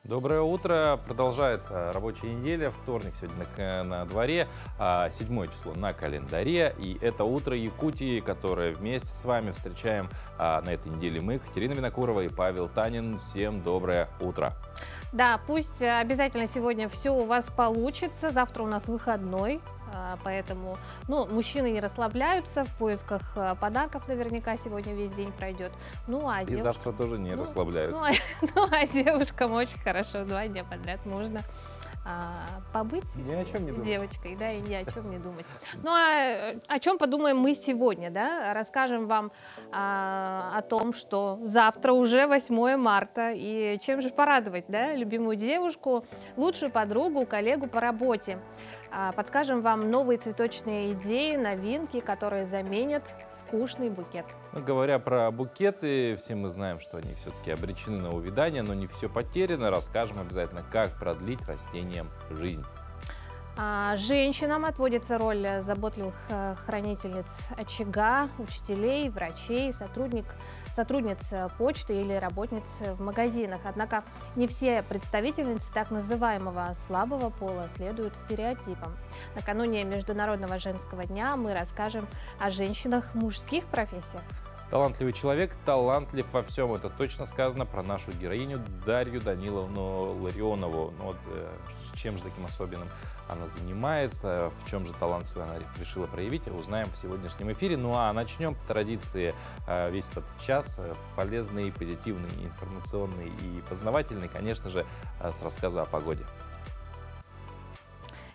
Доброе утро. Продолжается рабочая неделя. Вторник сегодня на дворе, 7 число на календаре. И это утро Якутии, которое вместе с вами встречаем на этой неделе мы, Катерина Винокурова и Павел Танин. Всем доброе утро. Да, пусть обязательно сегодня все у вас получится. Завтра у нас выходной. Поэтому, мужчины не расслабляются в поисках подарков, наверняка сегодня весь день пройдет. И завтра тоже не расслабляются. А девушкам очень хорошо, 2 дня подряд можно побыть Ни о чем не думать. Девочкой, да, и ни о чем не думать. О чем подумаем мы сегодня, да? Расскажем вам о том, что завтра уже 8 марта, и чем же порадовать, да, любимую девушку, лучшую подругу, коллегу по работе. Подскажем вам новые цветочные идеи, новинки, которые заменят скучный букет. Говоря про букеты, все мы знаем, что они все-таки обречены на увядание, но не все потеряно. Расскажем обязательно, как продлить растениям жизнь. Женщинам отводится роль заботливых хранительниц очага, учителей, врачей, сотрудниц почты или работниц в магазинах. Однако не все представительницы так называемого слабого пола следуют стереотипам. Накануне Международного женского дня мы расскажем о женщинах в мужских профессиях. Талантливый человек, талантлив во всем. Это точно сказано про нашу героиню Дарью Даниловну Ларионову. Чем же таким особенным она занимается, в чем же талант свой она решила проявить, узнаем в сегодняшнем эфире. Начнем по традиции весь этот час полезный, позитивный, информационный и познавательный, конечно же, с рассказа о погоде.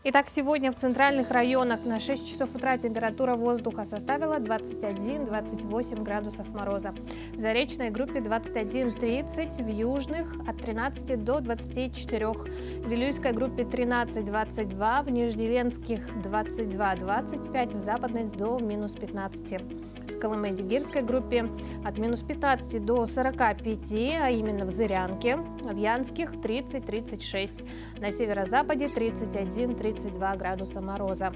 Итак, сегодня в центральных районах на 6 часов утра температура воздуха составила 21-28 градусов мороза. В Заречной группе 21-30, в южных от 13 до 24, в Вилюйской группе 13-22, в Нижнеленских 22-25, в западных до минус 15. В Колыме-Дигирской группе от минус 15 до 45, а именно в Зырянке, в Янских 30-36, на северо-западе 31-32 градуса мороза.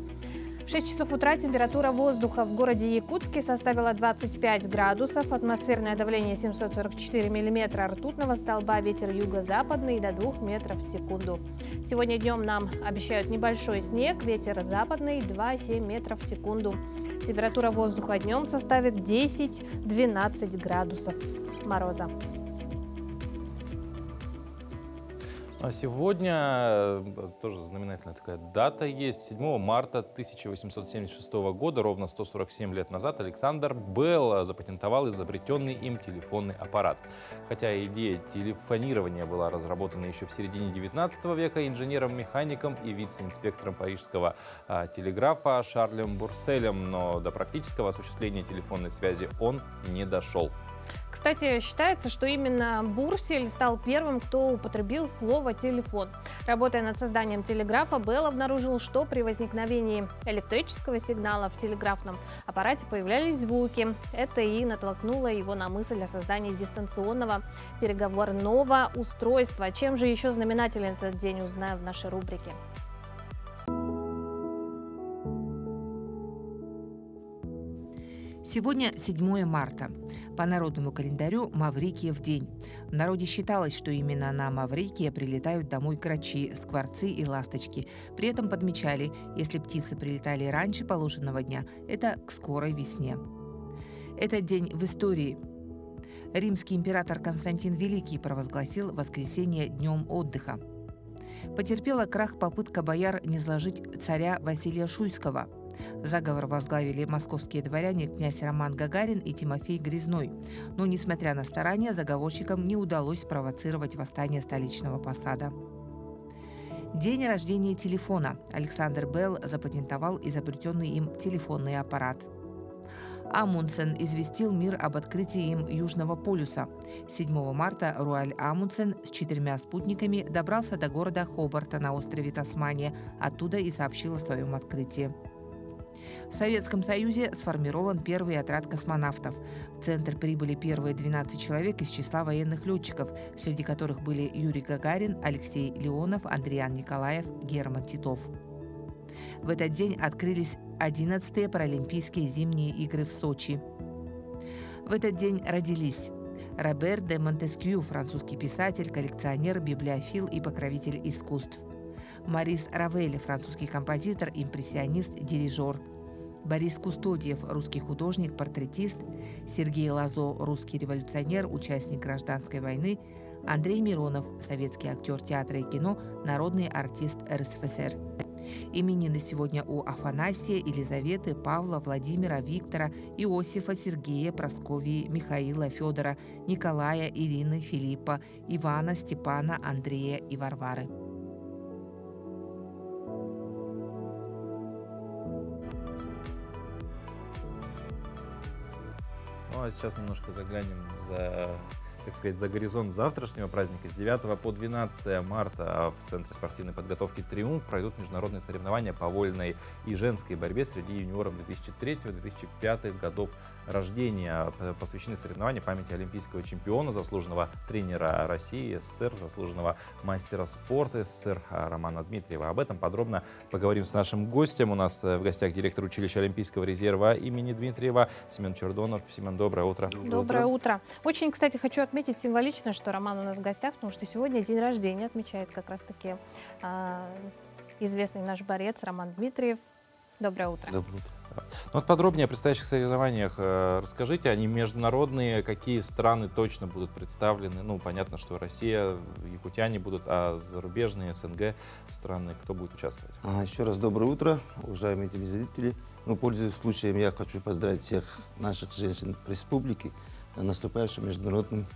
В 6 часов утра температура воздуха в городе Якутске составила 25 градусов, атмосферное давление 744 миллиметра ртутного столба, ветер юго-западный до 2 метров в секунду. Сегодня днем нам обещают небольшой снег, ветер западный 2,7 метров в секунду. Температура воздуха днем составит 10-12 градусов мороза. А сегодня тоже знаменательная такая дата есть. 7 марта 1876 года, ровно 147 лет назад, Александр Белл запатентовал изобретенный им телефонный аппарат. Хотя идея телефонирования была разработана еще в середине 19 века инженером-механиком и вице-инспектором парижского телеграфа Шарлем Бурселем, но до практического осуществления телефонной связи он не дошел. Кстати, считается, что именно Бурсель стал первым, кто употребил слово «телефон». Работая над созданием телеграфа, Белл обнаружил, что при возникновении электрического сигнала в телеграфном аппарате появлялись звуки. Это и натолкнуло его на мысль о создании дистанционного переговорного устройства. Чем же еще знаменателен этот день, узнаем в нашей рубрике. Сегодня 7 марта. По народному календарю Маврикиев день. В народе считалось, что именно на Маврикия прилетают домой грачи, скворцы и ласточки. При этом подмечали, если птицы прилетали раньше положенного дня, это к скорой весне. Этот день в истории. Римский император Константин Великий провозгласил воскресенье днем отдыха. Потерпела крах попытка бояр низложить царя Василия Шуйского. Заговор возглавили московские дворяне князь Роман Гагарин и Тимофей Грязной. Но, несмотря на старания, заговорщикам не удалось спровоцировать восстание столичного посада. День рождения телефона. Александр Белл запатентовал изобретенный им телефонный аппарат. Амундсен известил мир об открытии им Южного полюса. 7 марта Руаль Амундсен с 4 спутниками добрался до города Хобарта на острове Тасмания. Оттуда и сообщил о своем открытии. В Советском Союзе сформирован первый отряд космонавтов. В Центр прибыли первые 12 человек из числа военных летчиков, среди которых были Юрий Гагарин, Алексей Леонов, Андриан Николаев, Герман Титов. В этот день открылись 11-е Паралимпийские зимние игры в Сочи. В этот день родились Робер де Монтескью, французский писатель, коллекционер, библиофил и покровитель искусств. Марис Равель, французский композитор, импрессионист, дирижер. Борис Кустодиев, русский художник, портретист. Сергей Лазо, русский революционер, участник гражданской войны. Андрей Миронов, советский актер театра и кино, народный артист РСФСР. Именины сегодня у Афанасия, Елизаветы, Павла, Владимира, Виктора, Иосифа, Сергея, Прасковьи, Михаила, Федора, Николая, Ирины, Филиппа, Ивана, Степана, Андрея и Варвары. Ну а сейчас немножко заглянем за горизонт завтрашнего праздника. С 9 по 12 марта в Центре спортивной подготовки «Триумф» пройдут международные соревнования по вольной и женской борьбе среди юниоров 2003-2005 годов рождения. Посвящены соревнования памяти олимпийского чемпиона, заслуженного тренера России, СССР, заслуженного мастера спорта СССР Романа Дмитриева. Об этом подробно поговорим с нашим гостем. У нас в гостях директор училища Олимпийского резерва имени Дмитриева Семен Чердонов. Семен, доброе утро. Доброе утро. Очень, кстати, хочу отметить символично, что Роман у нас в гостях, потому что сегодня день рождения отмечает как раз-таки известный наш борец Роман Дмитриев. Доброе утро. Доброе утро. Ну, вот подробнее о предстоящих соревнованиях расскажите. Они международные, какие страны точно будут представлены? Ну, понятно, что Россия, якутяне будут, а зарубежные, СНГ страны, кто будет участвовать? Еще раз доброе утро, уважаемые телезрители. Ну, пользуясь случаем, я хочу поздравить всех наших женщин республики с наступающим международным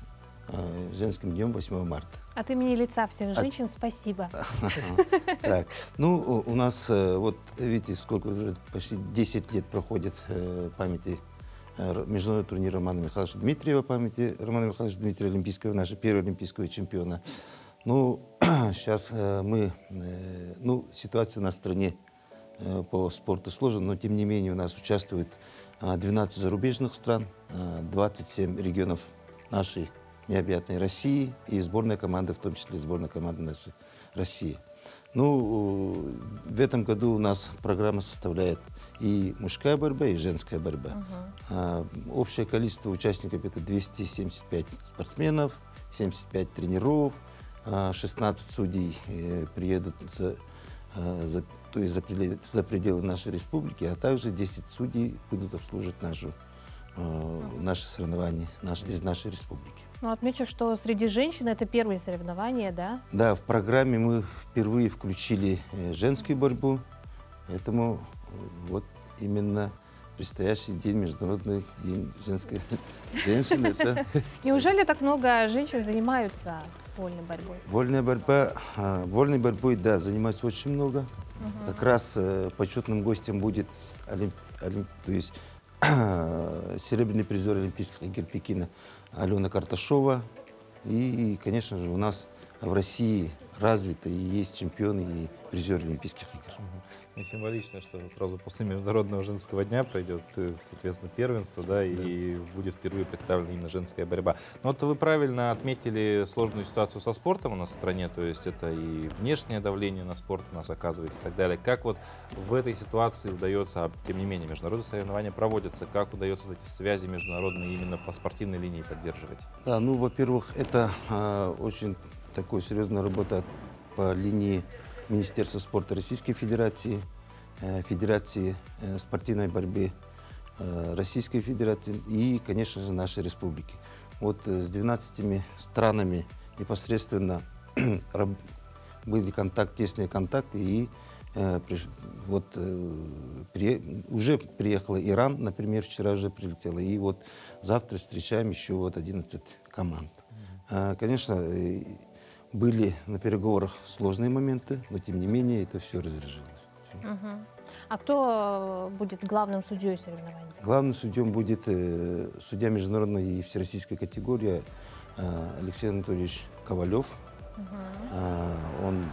женским днем 8 марта. От имени лица всех женщин спасибо. Так, ну, у нас, вот видите, сколько уже почти 10 лет проходит памяти международный турнир Романа Михайловича Дмитриева, памяти Романа Михайловича Дмитриева, олимпийского, нашего первого олимпийского чемпиона. Ну, сейчас ситуация у нас в стране по спорту сложена, но тем не менее у нас участвует 12 зарубежных стран, 27 регионов нашей необъятной России и сборная команда, в том числе сборная команда нашей России. Ну, в этом году у нас программа составляет и мужская борьба, и женская борьба. Общее количество участников — это 275 спортсменов, 75 тренеров, 16 судей приедут за пределы нашей республики, а также 10 судей будут обслуживать наши соревнования из нашей республики. Ну, отмечу, что среди женщин это первые соревнования, да? Да, в программе мы впервые включили женскую борьбу, поэтому вот именно предстоящий день, Международный день женской женщины. Неужели так много женщин занимаются вольной борьбой? Вольной борьбой, да, занимается очень много. Как раз почетным гостем будет серебряный призер Олимпийских игр Пекина Алена Карташова. И, конечно же, у нас в России развито и есть чемпионы и призеры Олимпийских игр. И символично, что сразу после Международного женского дня пройдет, соответственно, первенство, да, и будет впервые представлена именно женская борьба. Но вот вы правильно отметили сложную ситуацию со спортом у нас в стране, то есть это и внешнее давление на спорт у нас оказывается и так далее. Как вот в этой ситуации удается, тем не менее, международные соревнования проводятся, как удается вот эти связи международные именно по спортивной линии поддерживать? Да, ну, во-первых, это очень такая серьезная работа по линии Министерства спорта Российской Федерации, Федерации спортивной борьбы Российской Федерации и, конечно же, нашей республики. Вот с 12 странами непосредственно были тесные контакты, и уже приехал Иран, например, вчера уже прилетела, и вот завтра встречаем еще 11 команд. Конечно, были на переговорах сложные моменты, но тем не менее это все разрешилось. А кто будет главным судьей соревнований? Главным судьей будет судья международной и всероссийской категории Алексей Анатольевич Ковалев. Он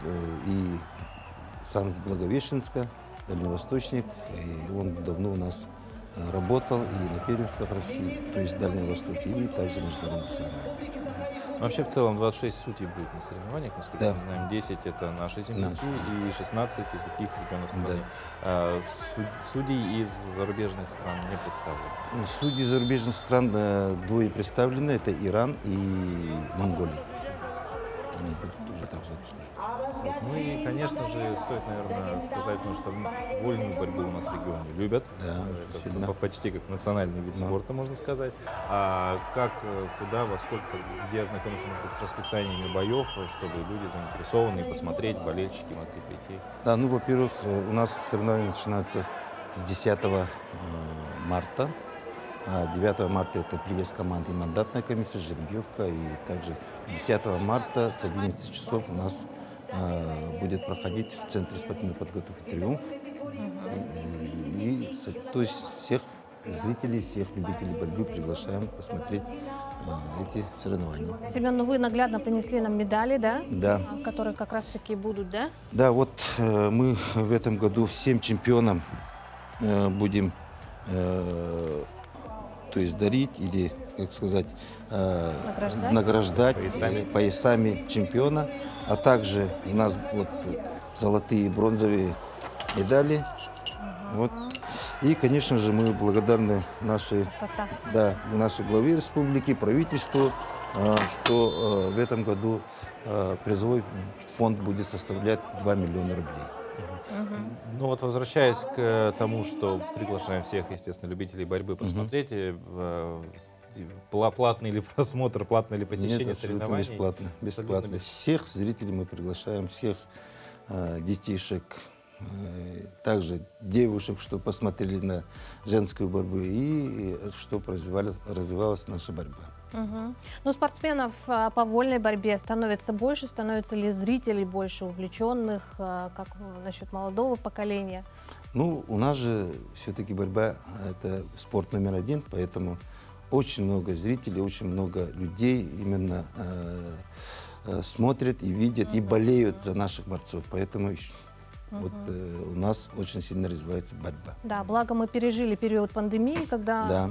и сам с Благовещенска, дальневосточник, и он давно у нас работал и на первенствах России, то есть в Дальнем Востоке, и также международных соревнованиях. Вообще, в целом, 26 судей будет на соревнованиях, насколько Да. мы знаем. 10 — это наши земляки, Наши. и 16 из других регионов страны. Да. Судей из зарубежных стран не представлены. Судьи зарубежных стран двое представлены, это Иран и Монголия. Они будут уже также обслуживать. Вот. Ну и, конечно же, стоит, наверное, сказать, потому что вольную борьбу у нас в регионе любят. Да, Это сильно. почти как национальный вид Да. спорта, можно сказать. А как, куда, во сколько, где ознакомиться, может быть, с расписаниями боев, чтобы люди заинтересованные посмотреть, болельщики могли прийти? Да, ну, во-первых, у нас соревнования начинаются с 10 марта. 9 марта это приезд команды и мандатная комиссия, жеребьевка. И также 10 марта с 11 часов у нас будет проходить в Центре спортивной подготовки «Триумф». То есть всех зрителей, всех любителей борьбы приглашаем посмотреть эти соревнования. Семен, ну вы наглядно принесли нам медали, да? Да. Которые как раз-таки будут, да? Да, вот мы в этом году всем чемпионам будем то есть дарить или, как сказать, награждать поясами чемпиона, а также у нас вот золотые и бронзовые медали. Вот. И, конечно же, мы благодарны нашей главе республики, правительству, что в этом году призовой фонд будет составлять 2 миллиона рублей. Ну вот, возвращаясь к тому, что приглашаем всех, естественно, любителей борьбы посмотреть, платный ли просмотр, платное ли посещение Нет, соревнований? Бесплатно. Бесплатно. Всех зрителей мы приглашаем, всех детишек, также девушек, чтобы посмотрели на женскую борьбу и чтобы развивалась наша борьба. Ну, спортсменов по вольной борьбе становится больше, становится ли зрителей больше, увлеченных, как насчет молодого поколения? Ну, у нас же все-таки борьба – это спорт номер один, поэтому очень много зрителей, очень много людей именно смотрят и видят, и болеют за наших борцов. Поэтому вот у нас очень сильно развивается борьба. Да, благо мы пережили период пандемии, когда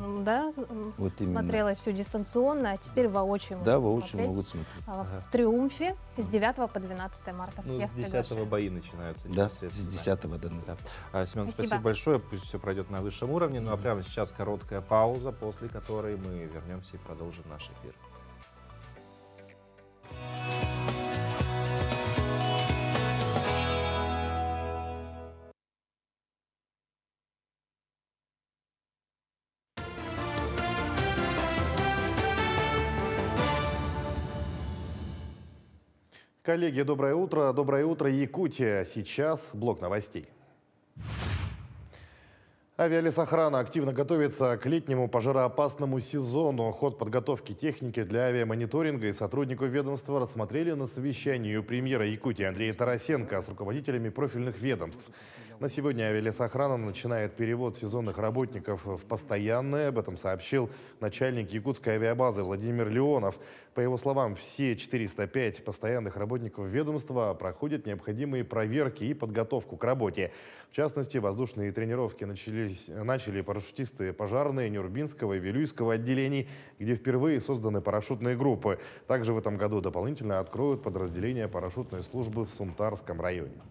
вот смотрелось все дистанционно, а теперь воочию могут смотреть. В «Триумфе» с 9 по 12 марта. Ну, с 10 бои начинаются. Да, с 10 да. Семен, спасибо большое. Пусть все пройдет на высшем уровне. Ну а прямо сейчас короткая пауза, после которой мы вернемся и продолжим наш эфир. Коллеги, доброе утро. Доброе утро, Якутия. Сейчас блок новостей. Авиалесохрана активно готовится к летнему пожароопасному сезону. Ход подготовки техники для авиамониторинга и сотрудников ведомства рассмотрели на совещании у премьера Якутии Андрея Тарасенко с руководителями профильных ведомств. На сегодня авиалесохрана начинает перевод сезонных работников в постоянные. Об этом сообщил начальник якутской авиабазы Владимир Леонов. По его словам, все 405 постоянных работников ведомства проходят необходимые проверки и подготовку к работе. В частности, воздушные тренировки начали парашютисты пожарные Нюрбинского и Вилюйского отделений, где впервые созданы парашютные группы. Также в этом году дополнительно откроют подразделения парашютной службы в Сумтарском районе.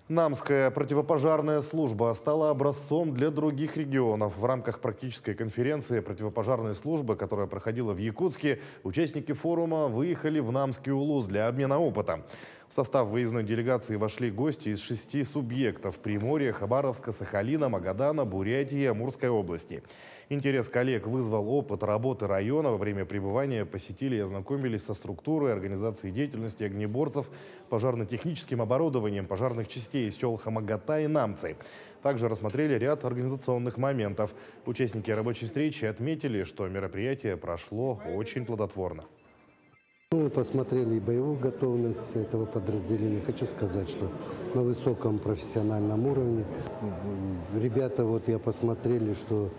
Намская противопожарная служба стала образцом для других регионов. В рамках практической конференции противопожарной службы, которая проходила в Якутске, участники форума выехали в Намский Улус для обмена опытом. В состав выездной делегации вошли гости из 6 субъектов – Приморья, Хабаровска, Сахалина, Магадана, Бурятии и Амурской области. Интерес коллег вызвал опыт работы района. Во время пребывания посетили и ознакомились со структурой, организацией деятельности огнеборцев, пожарно-техническим оборудованием пожарных частей сел Хамагата и Намцы. Также рассмотрели ряд организационных моментов. Участники рабочей встречи отметили, что мероприятие прошло очень плодотворно. Мы посмотрели и боевую готовность этого подразделения. Хочу сказать, что на высоком профессиональном уровне. Ребята, вот я посмотрели, что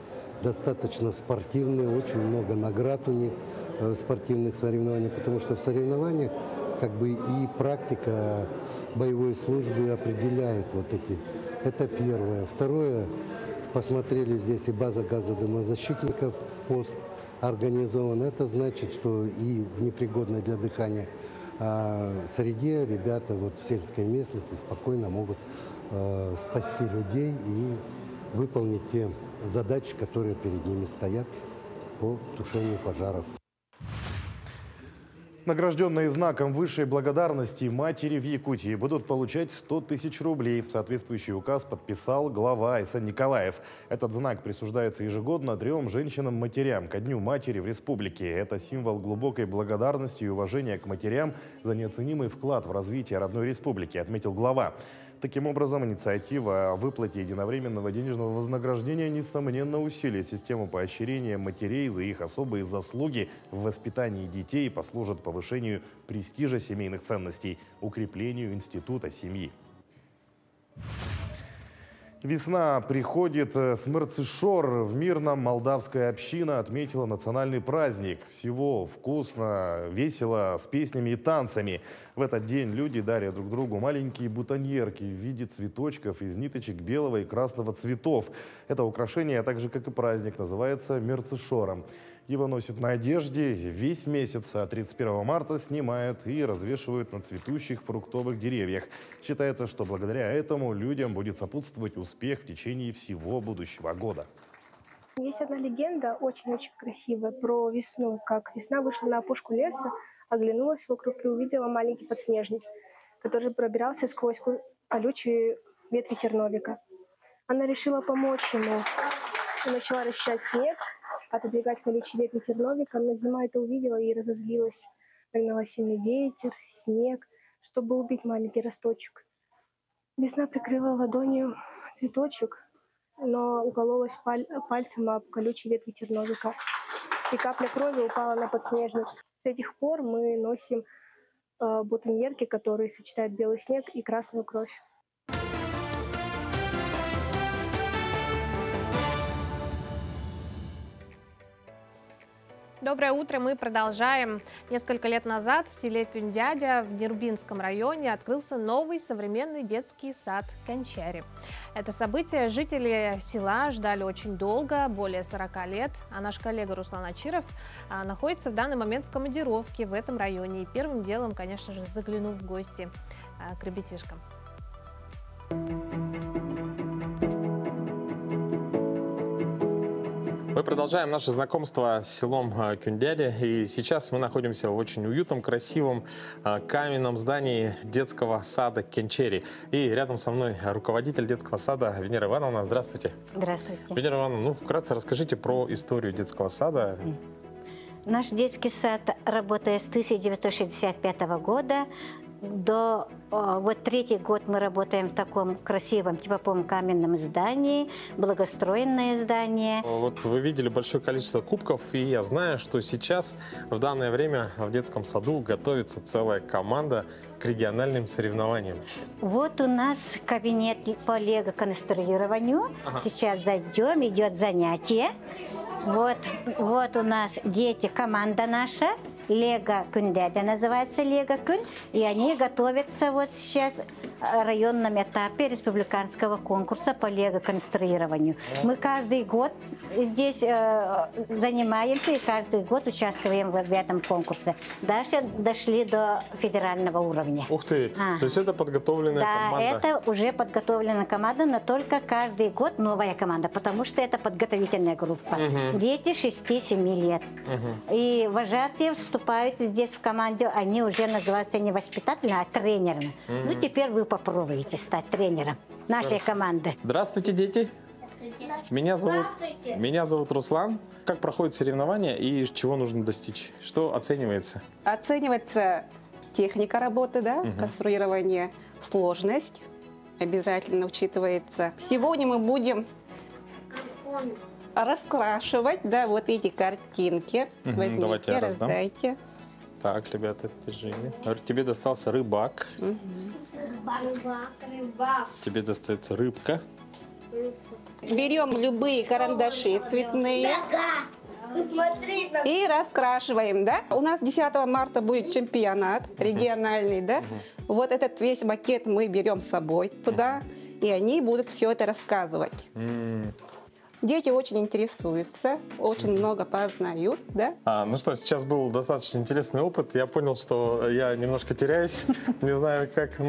достаточно спортивные, очень много наград у них в спортивных соревнованиях, потому что в соревнованиях как бы и практика боевой службы определяет вот эти Это первое. Второе, посмотрели здесь и база газодомозащитников, пост организован. Это значит, что и в непригодной для дыхания среде ребята вот в сельской местности спокойно могут спасти людей и выполнить те задачи, которые перед ними стоят по тушению пожаров. Награжденные знаком высшей благодарности матери в Якутии будут получать 100 тысяч рублей. Соответствующий указ подписал глава Айсан Николаев. Этот знак присуждается ежегодно 3 женщинам-матерям ко Дню матери в республике. Это символ глубокой благодарности и уважения к матерям за неоценимый вклад в развитие родной республики, отметил глава. Таким образом, инициатива о выплате единовременного денежного вознаграждения несомненно усилит систему поощрения матерей за их особые заслуги в воспитании детей и послужит повышению престижа семейных ценностей, укреплению института семьи. Весна приходит с Мерцишор. В Мирном молдавская община отметила национальный праздник. Всего вкусно, весело, с песнями и танцами. В этот день люди дарят друг другу маленькие бутоньерки в виде цветочков из ниточек белого и красного цветов. Это украшение, а также, как и праздник, называется Мерцишором. Его носят на одежде весь месяц, а 31 марта снимают и развешивают на цветущих фруктовых деревьях. Считается, что благодаря этому людям будет сопутствовать успех в течение всего будущего года. Есть одна легенда, очень-очень красивая, про весну. Как весна вышла на опушку леса, оглянулась вокруг и увидела маленький подснежник, который пробирался сквозь колючие ветви терновика. Она решила помочь ему и начала расчищать снег, отодвигать колючие ветви терновика, но зима это увидела и разозлилась. Прогнала сильный ветер, снег, чтобы убить маленький росточек. Весна прикрыла ладонью цветочек, но укололась пальцем об колючие ветви терновика. И капля крови упала на подснежник. С этих пор мы носим бутоньерки, которые сочетают белый снег и красную кровь. Доброе утро, мы продолжаем. Несколько лет назад в селе Кюндядя в Нербинском районе открылся новый современный детский сад Кончари. Это событие жители села ждали очень долго, более 40 лет, а наш коллега Руслан Ачиров находится в данный момент в командировке в этом районе и первым делом, конечно же, заглянул в гости к ребятишкам. Мы продолжаем наше знакомство с селом Кюндядя, и сейчас мы находимся в очень уютном, красивом каменном здании детского сада Кенчери. И рядом со мной руководитель детского сада Венера Ивановна. Здравствуйте. Здравствуйте. Венера Ивановна, вкратце расскажите про историю детского сада. Наш детский сад работает с 1965 года. Вот 3-й год мы работаем в таком красивом типовом каменном здании, благоустроенное здание. Вот вы видели большое количество кубков, и я знаю, что сейчас в данное время в детском саду готовится целая команда к региональным соревнованиям. Вот у нас кабинет по лего-конструированию. Ага. Сейчас зайдем, идет занятие. Вот у нас дети, команда наша. Лего Кюндядя называется Лего Кюн, и они готовятся вот сейчас в районном этапе республиканского конкурса по лего-конструированию. Мы каждый год здесь занимаемся и каждый год участвуем в этом конкурсе. Дальше дошли до федерального уровня. Ух ты! То есть это подготовленная команда? Да, это уже подготовленная команда, но только каждый год новая команда, потому что это подготовительная группа. Дети 6-7 лет. И вожатые вступают здесь в команду, они уже называются не воспитателями, а тренерами. Ну, теперь вы попробуете стать тренером нашей команды. Здравствуйте, дети! Меня зовут Руслан. Как проходят соревнования и чего нужно достичь? Что оценивается? Оценивается техника работы, да, конструирование, сложность обязательно учитывается. Сегодня мы будем раскрашивать, да, вот эти картинки. Возьмите, давайте я раздам. раздайте. Так, ребята, держи. Тебе достался рыбак. Рыбак. Тебе достается рыбка. Берем любые карандаши цветные и раскрашиваем, да. У нас 10 марта будет чемпионат региональный, да. Вот этот весь макет мы берем с собой туда и они будут все это рассказывать. Дети очень интересуются, очень много познают, да? Ну что, сейчас был достаточно интересный опыт. Я понял, что я немножко теряюсь, не знаю, как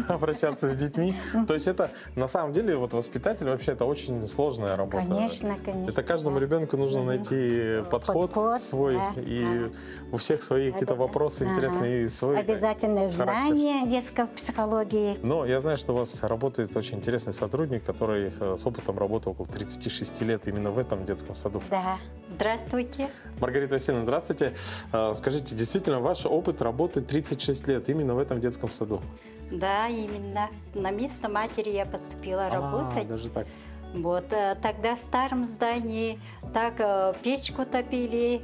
обращаться с детьми. То есть это, на самом деле, вот воспитатель вообще это очень сложная работа. Конечно, конечно. Это каждому ребенку нужно найти подход свой, да, и у всех свои какие-то вопросы интересные, и свой обязательное характер. знание детской психологии. Но я знаю, что у вас работает очень интересный сотрудник, который с опытом работы около 36 лет именно в этом детском саду. Да. Здравствуйте. Маргарита Васильевна, здравствуйте. Скажите, действительно, ваш опыт работы 36 лет именно в этом детском саду? Да, именно. На место матери я поступила работать. Даже так. Вот, тогда в старом здании так печку топили,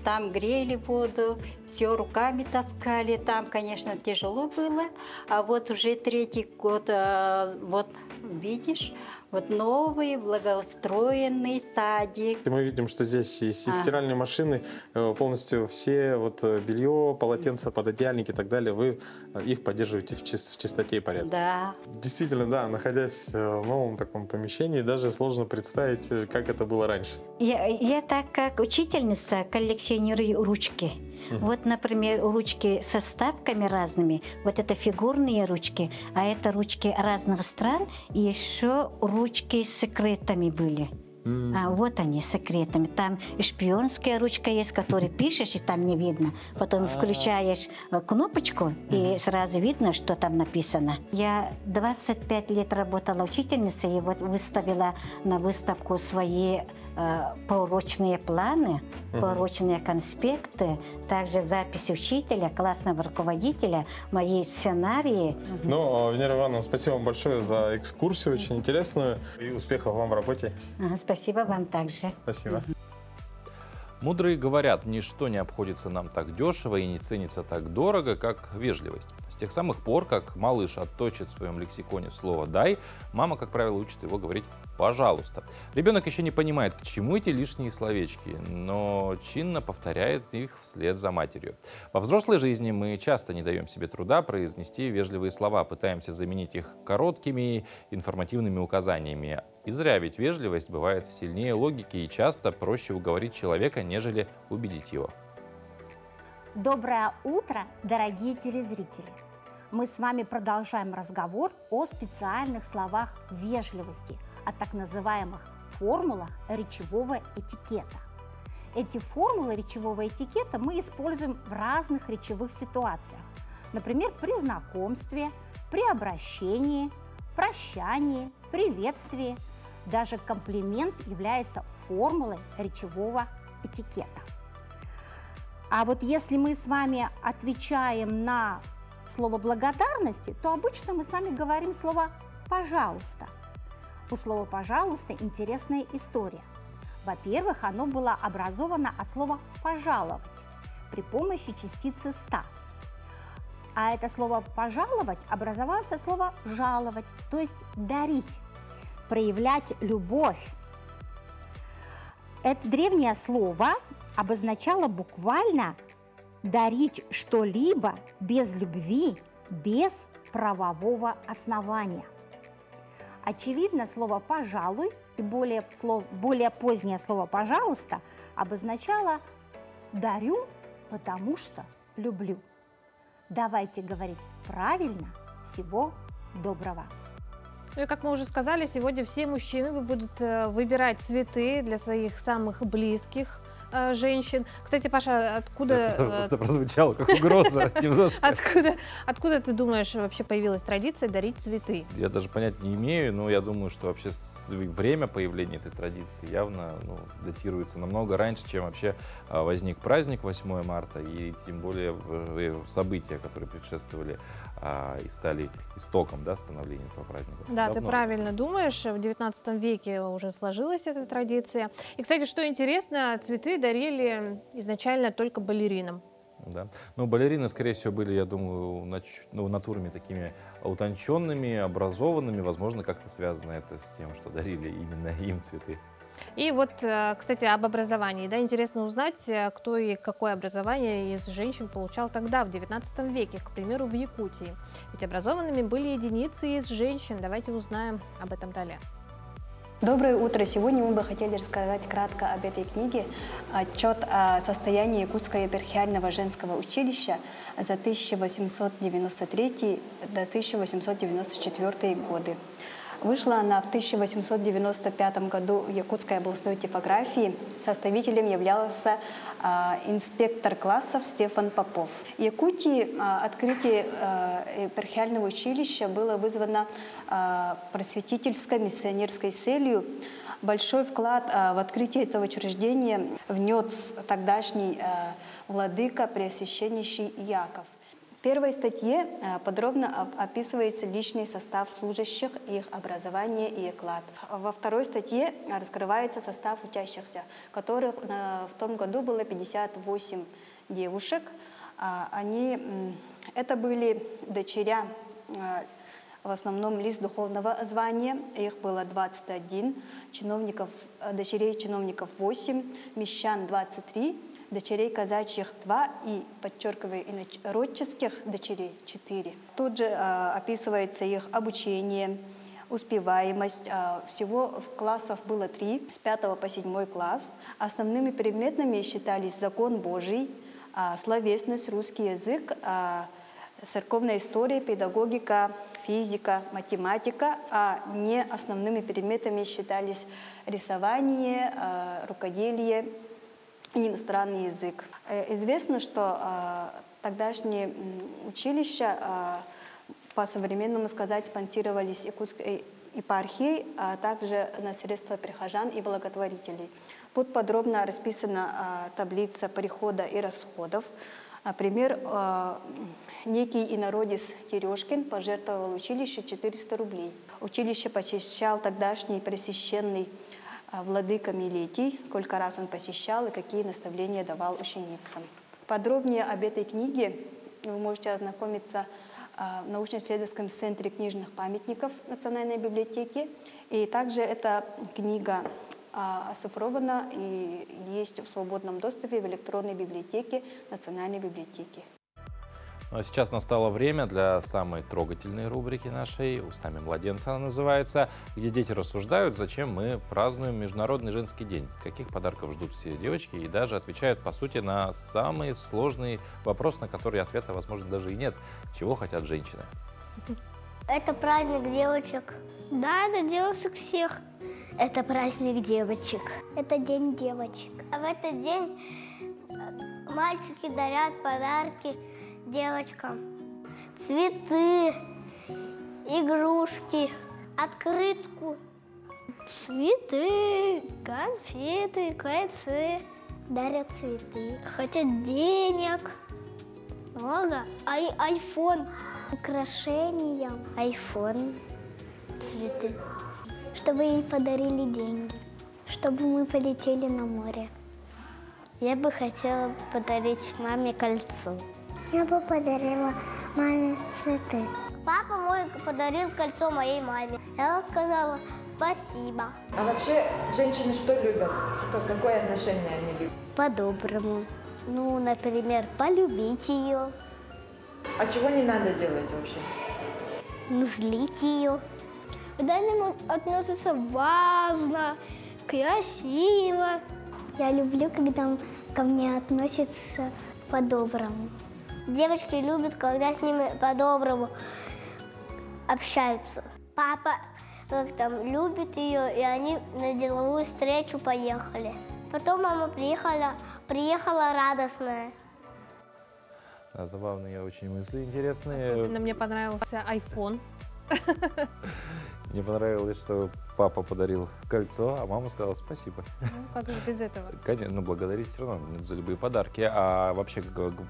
там грели воду, все руками таскали, там, конечно, тяжело было. А вот уже третий год, вот видишь, вот новый благоустроенный садик. Мы видим, что здесь есть и стиральные машины, полностью все вот белье, полотенца, пододеяльники и так далее, вы их поддерживаете в чистоте и порядке. Да. Действительно, да, находясь в новом таком помещении, даже сложно представить, как это было раньше. Я так как учительница коллекционирую ручки. Вот, например, ручки со вставками разными. Вот это фигурные ручки, а это ручки разных стран. И еще ручки с секретами были. Вот они, с секретами. Там и шпионская ручка есть, которую пишешь, и там не видно. Потом включаешь кнопочку, и сразу видно, что там написано. Я 25 лет работала учительницей, и вот выставила на выставку свои поурочные планы, поурочные конспекты, также записи учителя, классного руководителя, мои сценарии. Ну, Венера Ивановна, спасибо вам большое за экскурсию, очень интересную, и успехов вам в работе. Спасибо вам также. Спасибо. Мудрые говорят, ничто не обходится нам так дешево и не ценится так дорого, как вежливость. С тех самых пор, как малыш отточит в своем лексиконе слово «дай», мама, как правило, учит его говорить «пожалуйста». Ребенок еще не понимает, к чему эти лишние словечки, но чинно повторяет их вслед за матерью. Во взрослой жизни мы часто не даем себе труда произнести вежливые слова, пытаемся заменить их короткими информативными указаниями. И зря, ведь вежливость бывает сильнее логики и часто проще уговорить человека, нежели убедить его. Доброе утро, дорогие телезрители! Мы с вами продолжаем разговор о специальных словах вежливости, о так называемых формулах речевого этикета. Эти формулы речевого этикета мы используем в разных речевых ситуациях. Например, при знакомстве, при обращении, прощании, приветствии. Даже комплимент является формулой речевого этикета. А вот если мы с вами отвечаем на слово благодарности, то обычно мы с вами говорим слово «пожалуйста». У слова «пожалуйста» интересная история. Во-первых, оно было образовано от слова «пожаловать» при помощи частицы «ста». А это слово «пожаловать» образовалось от слова «жаловать», то есть «дарить», проявлять любовь. Это древнее слово обозначало буквально дарить что-либо без любви, без правового основания. Очевидно, слово «пожалуй» и более позднее слово «пожалуйста» обозначало «дарю, потому что люблю». Давайте говорить правильно. Всего доброго! Ну и как мы уже сказали, сегодня все мужчины будут выбирать цветы для своих самых близких женщин. Кстати, Паша, откуда... Это прозвучало как угроза немножко. Откуда, ты думаешь, вообще появилась традиция дарить цветы? Я даже понять не имею, но я думаю, что вообще время появления этой традиции явно датируется намного раньше, чем вообще возник праздник 8 марта, и тем более события, которые предшествовали и стали истоком становления этого праздника. Да, ты правильно думаешь, в 19 веке уже сложилась эта традиция. И, кстати, что интересно, цветы дарили изначально только балеринам. Да. Но балерины, скорее всего, были, я думаю, натурами такими утонченными, образованными. Возможно, как-то связано это с тем, что дарили именно им цветы. И вот, кстати, об образовании. Да, интересно узнать, кто и какое образование из женщин получал тогда, в XIX веке, к примеру, в Якутии. Ведь образованными были единицы из женщин. Давайте узнаем об этом далее. Доброе утро! Сегодня мы бы хотели рассказать кратко об этой книге. Отчет о состоянии Якутского епархиального женского училища за 1893 до 1894 годы. Вышла она в 1895 году в Якутской областной типографии. Составителем являлся инспектор классов Стефан Попов. В Якутии открытие епархиального училища было вызвано просветительской миссионерской целью. Большой вклад в открытие этого учреждения внес тогдашний владыка Преосвященнейший Яков. В первой статье подробно описывается личный состав служащих, их образование и оклад. Во второй статье раскрывается состав учащихся, которых в том году было 58 девушек. Это были дочеря, в основном лиц духовного звания, их было 21, дочерей чиновников 8, мещан 23, дочерей казачьих 2 и, подчеркиваю, инородческих дочерей 4. Тут же описывается их обучение, успеваемость. Всего классов было 3, с 5 по 7 класс. Основными предметами считались закон Божий, словесность, русский язык, церковная история, педагогика, физика, математика, а не основными предметами считались рисование, рукоделие и иностранный язык. Известно, что тогдашние училища, по-современному сказать, спонсировались Якутской епархией, а также на средства прихожан и благотворителей. Тут подробно расписана таблица прихода и расходов. Например, некий инородец Терешкин пожертвовал училищу 400 рублей. Училище посещал тогдашний пресвященный владыка Милетий, сколько раз он посещал и какие наставления давал ученицам. Подробнее об этой книге вы можете ознакомиться в научно-исследовательском центре книжных памятников Национальной библиотеки. И также эта книга оцифрована и есть в свободном доступе в электронной библиотеке Национальной библиотеки. А сейчас настало время для самой трогательной рубрики нашей «Устами младенца» она называется, где дети рассуждают, зачем мы празднуем Международный женский день, каких подарков ждут все девочки, и даже отвечают, по сути, на самый сложный вопрос, на который ответа, возможно, даже и нет. Чего хотят женщины? Это праздник девочек. Да, это девочек всех. Это праздник девочек. Это день девочек. А в этот день мальчики дарят подарки девочкам. Цветы, игрушки, открытку. Цветы, конфеты, кольцы. Дарят цветы. Хотят денег. Много. Айфон. Украшения. Айфон. Цветы. Чтобы ей подарили деньги. Чтобы мы полетели на море. Я бы хотела подарить маме кольцо. Я бы подарила маме цветы. Папа мой подарил кольцо моей маме. Я сказала спасибо. А вообще женщины что любят? Какое отношение они любят? По-доброму. Ну, например, полюбить ее. А чего не надо делать вообще? Ну, злить ее. Когда они относятся важно, красиво. Я люблю, когда ко мне относятся по-доброму. Девочки любят, когда с ними по-доброму общаются. Папа любит ее, и они на деловую встречу поехали. Потом мама приехала радостная. Забавные очень мысли, интересные. Особенно мне понравился айфон. Мне понравилось, что папа подарил кольцо, а мама сказала спасибо. Ну, как же без этого? Конечно, благодарить все равно за любые подарки. А вообще,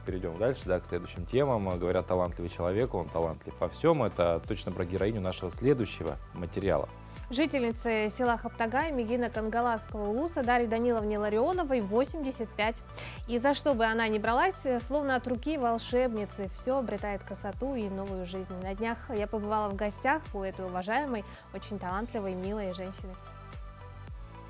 перейдем дальше, да, к следующим темам. Говорят, талантливый человек, он талантлив во всем. Это точно про героиню нашего следующего материала. Жительнице села Хаптагай Мегина Кангаласского улуса Дарье Даниловне Ларионовой 85. И за что бы она ни бралась, словно от руки волшебницы, все обретает красоту и новую жизнь. На днях я побывала в гостях у этой уважаемой, очень талантливой, милой женщины.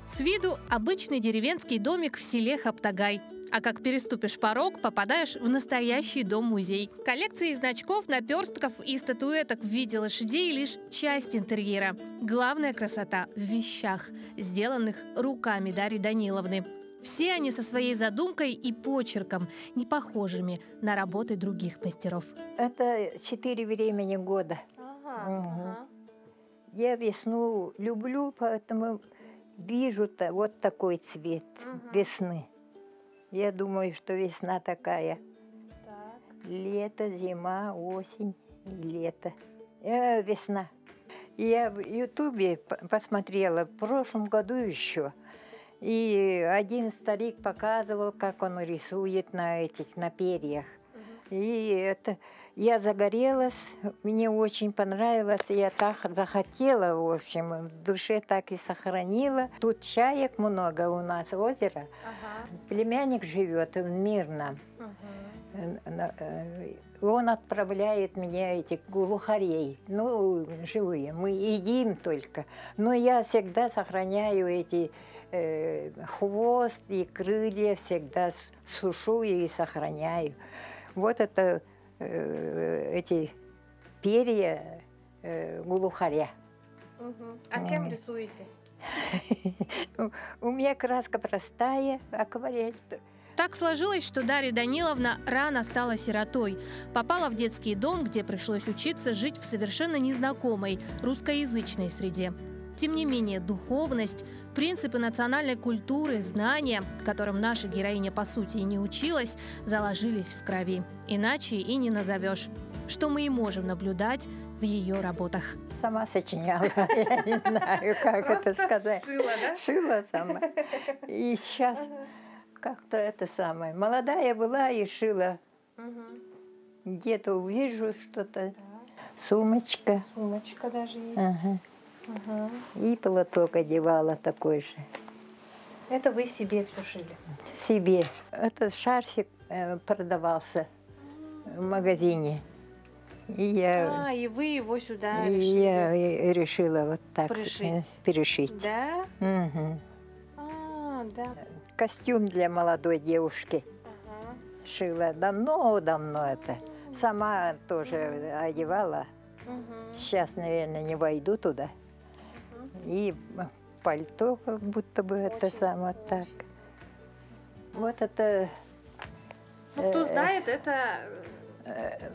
С виду обычный деревенский домик в селе Хаптагай. А как переступишь порог, попадаешь в настоящий дом-музей. Коллекции значков, наперстков и статуэток в виде лошадей – лишь часть интерьера. Главная красота в вещах, сделанных руками Дарьи Даниловны. Все они со своей задумкой и почерком, не похожими на работы других мастеров. Это 4 времени года. Я весну люблю, поэтому вижу вот такой цвет весны. Я думаю, что весна такая. Лето, зима, осень и лето. Весна. Я в Ютубе посмотрела в прошлом году еще. И один старик показывал, как он рисует на перьях. И я загорелась, мне очень понравилось, я так захотела, в общем, в душе так и сохранила. Тут чаек много у нас, озеро. Племянник живет в Мирном. Он отправляет мне этих глухарей, живые, мы едим только. Но я всегда сохраняю эти хвост и крылья, всегда сушу и сохраняю. Вот это эти перья глухаря. А чем рисуете? У меня краска простая, акварель. Так сложилось, что Дарья Даниловна рано стала сиротой. Попала в детский дом, где пришлось учиться жить в совершенно незнакомой русскоязычной среде. Тем не менее, духовность, принципы национальной культуры, знания, которым наша героиня по сути и не училась, заложились в крови. Иначе и не назовешь. Что мы и можем наблюдать в ее работах. Сама сочиняла, я не знаю, как это сказать. Шила, да? Шила сама. И сейчас как-то это самое. Молодая была и шила. Где-то увижу что-то. Сумочка. Сумочка даже есть. И платок одевала такой же. Это вы себе все шили? Себе. Этот шарфик продавался в магазине. И вы его сюда решили? Я решила вот так перешить. Да? Да. Костюм для молодой девушки шила. Давно это. Сама тоже одевала. Сейчас, наверное, не войду туда. И пальто, как будто бы это самое так. Вот это... Кто знает, это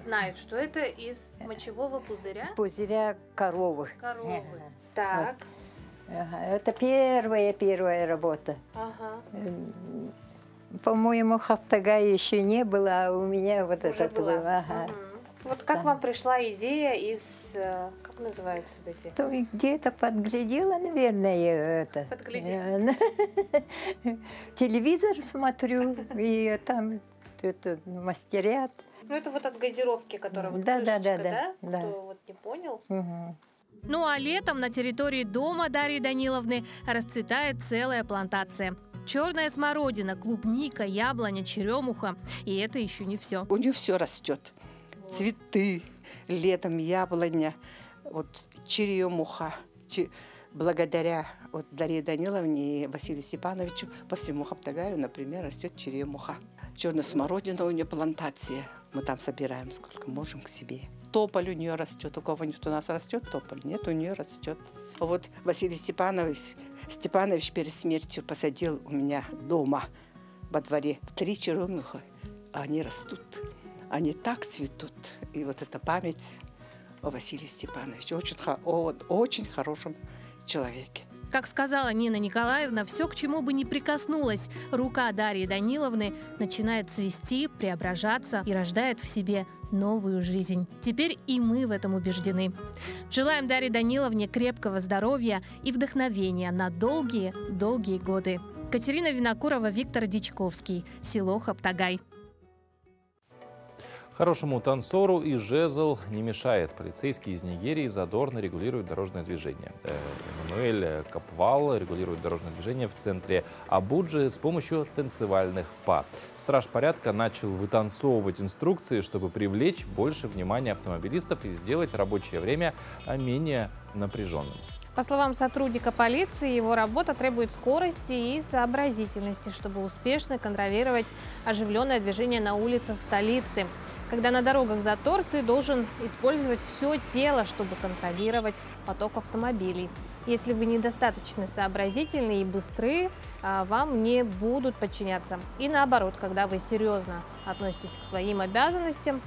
знает, что это из мочевого пузыря? Пузыря коровы. Коровы. Так. Вот. Это первая работа. По-моему, Хаптагая еще не было, а у меня вот уже это было. Вот как вам пришла идея из, как называются эти? Где-то подглядела, наверное, это. Подглядела? Телевизор смотрю, и там это мастерят. Это вот от газировки, которая вот да? Кто вот не понял? Ну а летом на территории дома Дарьи Даниловны расцветает целая плантация. Черная смородина, клубника, яблоня, черемуха. И это еще не все. У нее все растет. Цветы, летом яблоня, вот черемуха. Благодаря вот Дарье Даниловне и Василию Степановичу по всему Хаптагаю, например, растет черемуха. Черная смородина у нее плантация. Мы там собираем сколько можем к себе. Тополь у нее растет. У кого-нибудь у нас растет тополь? Нет, у нее растет. Вот Василий Степанович перед смертью посадил у меня дома во дворе 3 черемухи. Они растут. Они так цветут. И вот эта память о Василии Степановиче. Очень хорошем человеке. Как сказала Нина Николаевна, все, к чему бы ни прикоснулась рука Дарьи Даниловны, начинает цвести, преображаться и рождает в себе новую жизнь. Теперь и мы в этом убеждены. Желаем Дарье Даниловне крепкого здоровья и вдохновения на долгие годы. Катерина Винокурова, Виктор Дичковский. Село Хаптагай. Хорошему танцору и жезл не мешает. Полицейские из Нигерии задорно регулируют дорожное движение. Эммануэль Капвал регулирует дорожное движение в центре Абуджи с помощью танцевальных па. Страж порядка начал вытанцовывать инструкции, чтобы привлечь больше внимания автомобилистов и сделать рабочее время менее напряженным. По словам сотрудника полиции, его работа требует скорости и сообразительности, чтобы успешно контролировать оживленное движение на улицах столицы. Когда на дорогах затор, ты должен использовать все тело, чтобы контролировать поток автомобилей. Если вы недостаточно сообразительны и быстры, вам не будут подчиняться. И наоборот, когда вы серьезно относитесь к своим обязанностям,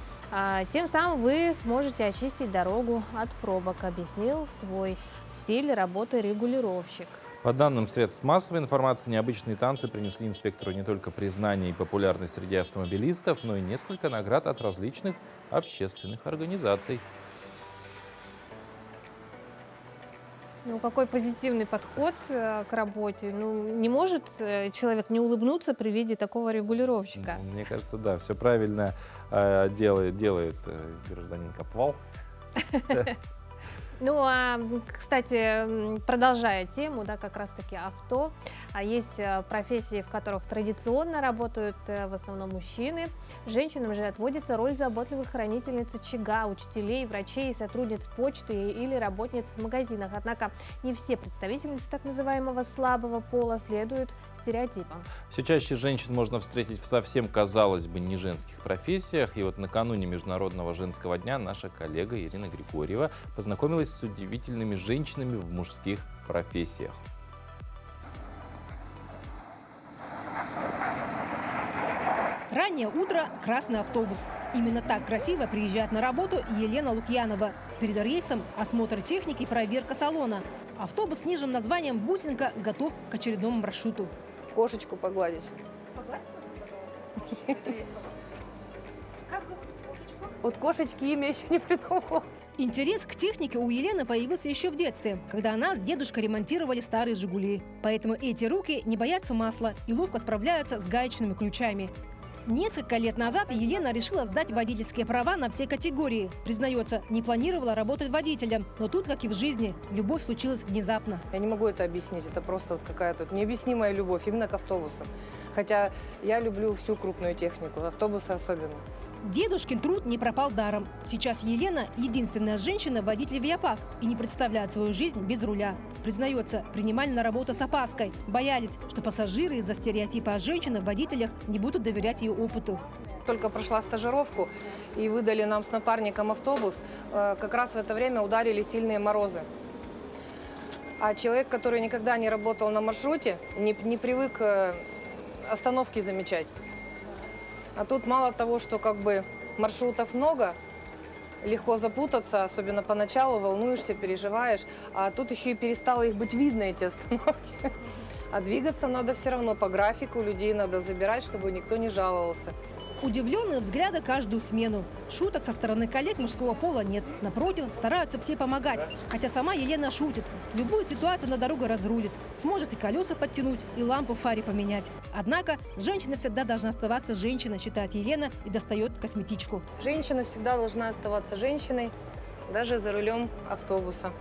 тем самым вы сможете очистить дорогу от пробок, объяснил свой стиль работы регулировщик. По данным средств массовой информации, необычные танцы принесли инспектору не только признание и популярность среди автомобилистов, но и несколько наград от различных общественных организаций. Ну, какой позитивный подход к работе. Ну, не может человек не улыбнуться при виде такого регулировщика. Мне кажется, да, все правильно делает гражданин Копвал. Ну, а, кстати, продолжая тему, да, как раз-таки авто, есть профессии, в которых традиционно работают в основном мужчины. Женщинам же отводится роль заботливых хранительниц очага, учителей, врачей, сотрудниц почты или работниц в магазинах. Однако не все представительницы так называемого слабого пола следуют стереотипам. Все чаще женщин можно встретить в совсем, казалось бы, не женских профессиях. И вот накануне Международного женского дня наша коллега Ирина Григорьева познакомилась с удивительными женщинами в мужских профессиях. Раннее утро – красный автобус. Именно так красиво приезжает на работу Елена Лукьянова. Перед рейсом осмотр техники и проверка салона. Автобус с нижним названием «Бусинка» готов к очередному маршруту. Кошечку погладить. Погладьте, пожалуйста. Как зовут кошечку? Вот кошечки имя еще не придумала. Интерес к технике у Елены появился еще в детстве, когда она с дедушкой ремонтировали старые «Жигули». Поэтому эти руки не боятся масла и ловко справляются с гаечными ключами. Несколько лет назад Елена решила сдать водительские права на все категории. Признается, не планировала работать водителем, но тут, как и в жизни, любовь случилась внезапно. Я не могу это объяснить, это просто вот какая-то необъяснимая любовь именно к автобусам. Хотя я люблю всю крупную технику, автобусы особенно. Дедушкин труд не пропал даром. Сейчас Елена – единственная женщина-водитель Виапак и не представляет свою жизнь без руля. Признается, принимали на работу с опаской. Боялись, что пассажиры из-за стереотипа о женщинах-водителях не будут доверять ее опыту. Только прошла стажировку и выдали нам с напарником автобус. Как раз в это время ударили сильные морозы. А человек, который никогда не работал на маршруте, не привык остановки замечать. А тут мало того, что как бы маршрутов много, легко запутаться, особенно поначалу, волнуешься, переживаешь. А тут еще и перестало их быть видно, эти остановки. А двигаться надо все равно по графику, людей надо забирать, чтобы никто не жаловался. Удивленные взгляды каждую смену. Шуток со стороны коллег мужского пола нет. Напротив, стараются все помогать. Хотя сама Елена шутит. Любую ситуацию на дорогу разрулит. Сможет и колеса подтянуть, и лампу в фаре поменять. Однако, женщина всегда должна оставаться женщиной, считает Елена, и достает косметичку. Женщина всегда должна оставаться женщиной, даже за рулем автобуса.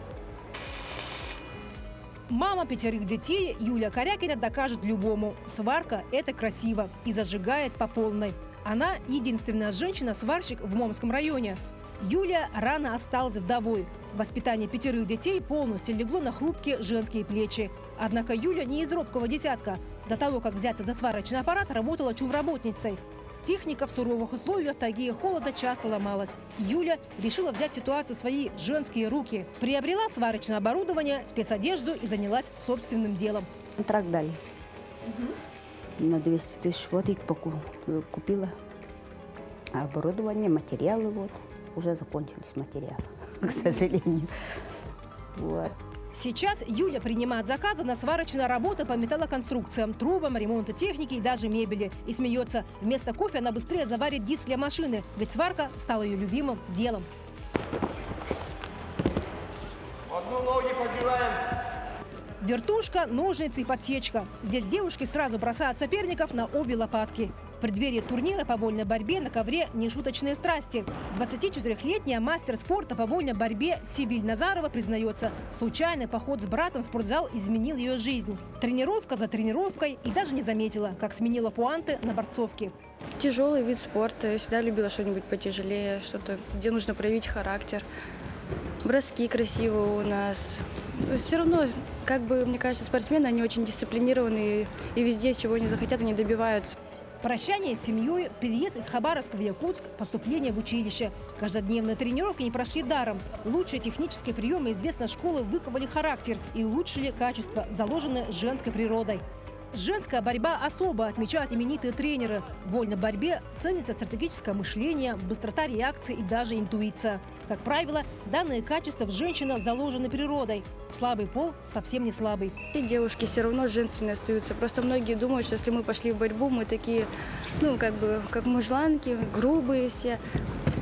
Мама 5 детей Юлия Корякина докажет любому. Сварка – это красиво и зажигает по полной. Она единственная женщина-сварщик в Момском районе. Юлия рано осталась вдовой. Воспитание 5 детей полностью легло на хрупкие женские плечи. Однако Юля не из робкого десятка. До того, как взяться за сварочный аппарат, работала чумработницей. Техника в суровых условиях тайги и холода часто ломалась. Юля решила взять ситуацию в свои женские руки. Приобрела сварочное оборудование, спецодежду и занялась собственным делом. Контракт дали. На 200 тысяч вот их купила. Оборудование, материалы вот. Уже закончились материалы, к сожалению. Вот. Сейчас Юля принимает заказы на сварочные работы по металлоконструкциям, трубам, ремонту техники и даже мебели. И смеется. Вместо кофе она быстрее заварит диск для машины, ведь сварка стала ее любимым делом. Одну ноги подбиваем. Вертушка, ножницы и подсечка. Здесь девушки сразу бросают соперников на обе лопатки. В преддверии турнира по вольной борьбе на ковре нешуточные страсти. 24-летняя мастер спорта по вольной борьбе Сибиль Назарова признается, случайный поход с братом в спортзал изменил ее жизнь. Тренировка за тренировкой и даже не заметила, как сменила пуанты на борцовке. Тяжелый вид спорта. Я всегда любила что-нибудь потяжелее, что-то, где нужно проявить характер. броски красивые у нас. Все равно, как бы, мне кажется, спортсмены, они очень дисциплинированные, и везде, чего они захотят, они добиваются. Прощание с семьей, переезд из Хабаровска в Якутск, поступление в училище. Каждодневные тренировки не прошли даром. Лучшие технические приемы известной школы выковали характер и улучшили качество, заложенное женской природой. Женская борьба особо, отмечают именитые тренеры. В вольной борьбе ценится стратегическое мышление, быстрота реакции и даже интуиция. Как правило, данные качества в женщинах заложены природой. Слабый пол совсем не слабый. И девушки все равно женственные остаются. Просто многие думают, что если мы пошли в борьбу, мы такие, ну, как мужланки, грубые все.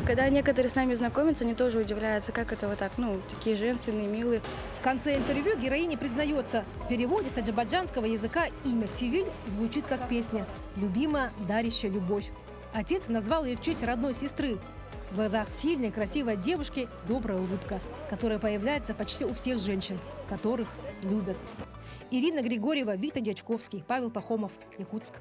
Когда некоторые с нами знакомятся, они тоже удивляются, как это вот так, ну, такие женственные, милые. В конце интервью героиня признается, в переводе с азербайджанского языка имя Севиль звучит как песня «Любимая, дарящая любовь». Отец назвал ее в честь родной сестры. В глазах сильной, красивой девушки добрая улыбка, которая появляется почти у всех женщин, которых любят. Ирина Григорьева, Виктор Дячковский, Павел Пахомов, Якутск.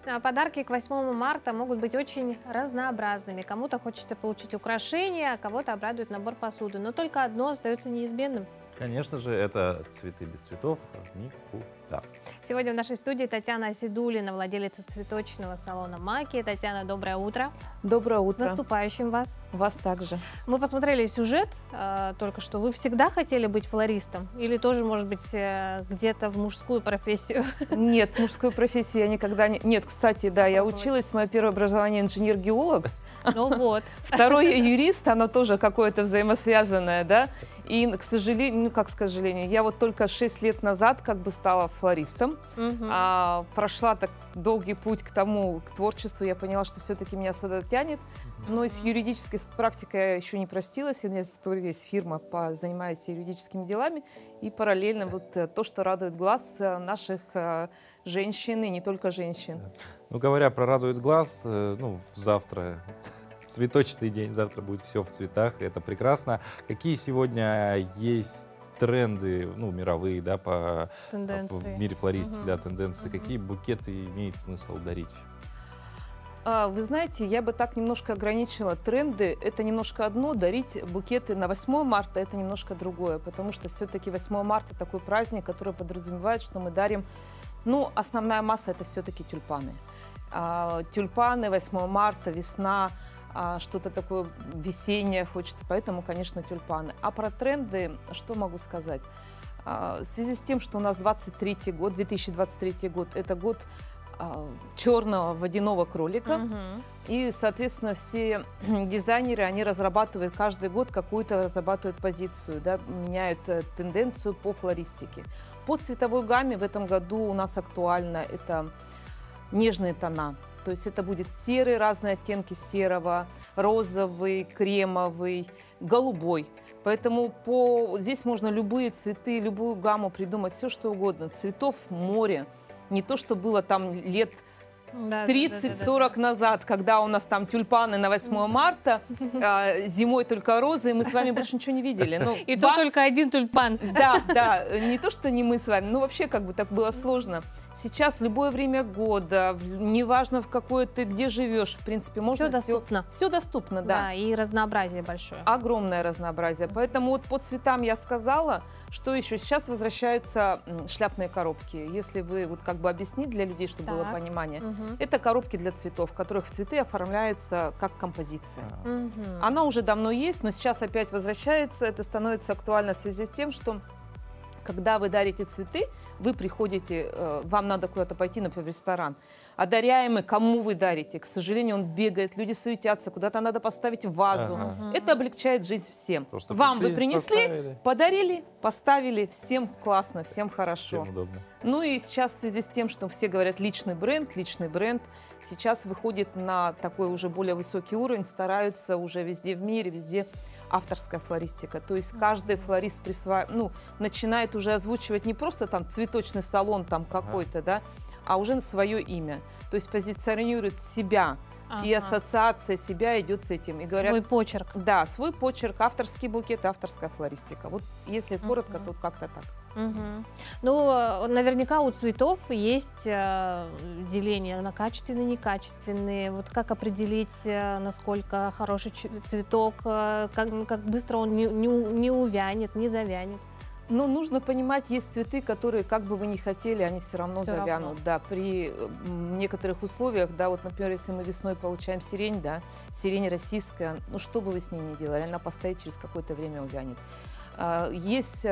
А подарки к 8 марта могут быть очень разнообразными. Кому-то хочется получить украшения, а кого-то обрадует набор посуды. Но только одно остается неизменным. Конечно же, это цветы без цветов никуда. Сегодня в нашей студии Татьяна Асидулина, владелица цветочного салона «Маки». Татьяна, доброе утро. Доброе утро. С наступающим вас. Вас также. Мы посмотрели сюжет только что. Вы всегда хотели быть флористом? Или тоже, может быть, где-то в мужскую профессию? Нет, мужскую профессию я никогда не... Нет, кстати, да, я училась, мое первое образование инженер-геолог. Ну вот. Второе юрист, оно тоже какое-то взаимосвязанное, да. И, к сожалению, ну как к сожалению, я вот только 6 лет назад как бы стала флористом. Прошла так долгий путь к творчеству. Я поняла, что все-таки меня сюда тянет. Но с юридической практикой я еще не простилась. У меня есть фирма, занимаюсь юридическими делами. И параллельно вот то, что радует глаз наших женщин, и не только женщин. Ну, говоря про радует глаз, ну, завтра цветочный день, завтра будет все в цветах, это прекрасно. Какие сегодня есть тренды, ну, мировые, да, в мире флористики, да, тенденции? Какие букеты имеет смысл дарить? Вы знаете, я бы так немножко ограничила тренды. Это немножко одно, дарить букеты на 8 марта это немножко другое, потому что все-таки 8 марта такой праздник, который подразумевает, что мы дарим, ну, основная масса это все-таки тюльпаны. Тюльпаны, 8 марта, весна, что-то такое весеннее хочется, поэтому, конечно, тюльпаны. А про тренды что могу сказать? В связи с тем, что у нас 2023 год, это год черного водяного кролика. И, соответственно, все дизайнеры, они разрабатывают каждый год какую-то позицию, да, меняют тенденцию по флористике. По цветовой гамме в этом году у нас актуально это нежные тона. То есть это будет серый, разные оттенки серого, розовый, кремовый, голубой. Поэтому здесь можно любые цветы, любую гамму придумать, все что угодно. Цветов море. Не то, что было там лет 30-40 назад, когда у нас там тюльпаны на 8 марта, зимой только розы, и мы с вами больше ничего не видели. Ну, и то только один тюльпан. Да, да, не то, что не мы с вами, ну вообще как бы так было сложно. Сейчас в любое время года, неважно в какое ты, где живешь, в принципе, можно все доступно. Все доступно, да. Да, и разнообразие большое. Огромное разнообразие. Поэтому вот по цветам я сказала. Что еще? Сейчас возвращаются шляпные коробки. Если вы вот как бы объяснить для людей, чтобы было понимание. Это коробки для цветов, в которых цветы оформляются как композиция. Она уже давно есть, но сейчас опять возвращается. Это становится актуально в связи с тем, что когда вы дарите цветы, вы приходите, вам надо куда-то пойти, например, в ресторан. А даряемый, кому вы дарите, к сожалению, он бегает, люди суетятся, куда-то надо поставить вазу. Это облегчает жизнь всем. Просто вам пришли, вы принесли, подарили, поставили, всем классно, всем хорошо. Всем удобно. Ну и сейчас в связи с тем, что все говорят личный бренд, сейчас выходит на такой уже более высокий уровень, стараются уже везде в мире, везде авторская флористика. То есть каждый флорист начинает уже озвучивать не просто там цветочный салон там какой-то, да, а уже на свое имя. То есть позиционирует себя и ассоциация себя идет с этим. И говорят, свой почерк. Да, свой почерк, авторский букет, авторская флористика. Вот если коротко, то как-то так. Ну, наверняка у цветов есть деление на качественные, некачественные. Вот как определить, насколько хороший цветок, как быстро он не увянет, не завянет? Но нужно понимать, есть цветы, которые, как бы вы ни хотели, они все равно завянут. Да, при некоторых условиях, да, вот, например, если мы весной получаем сирень, да, сирень российская, ну, что бы вы с ней ни делали, она постоит, через какое-то время увянет. Есть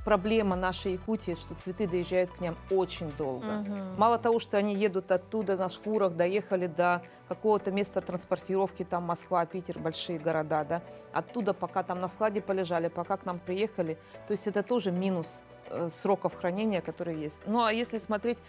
проблема нашей Якутии, что цветы доезжают к нам очень долго. Мало того, что они едут оттуда на шхурах, доехали до какого-то места транспортировки, там Москва, Питер, большие города, да, оттуда пока там на складе полежали, пока к нам приехали, то есть это тоже минус сроков хранения, которые есть. Ну а если смотреть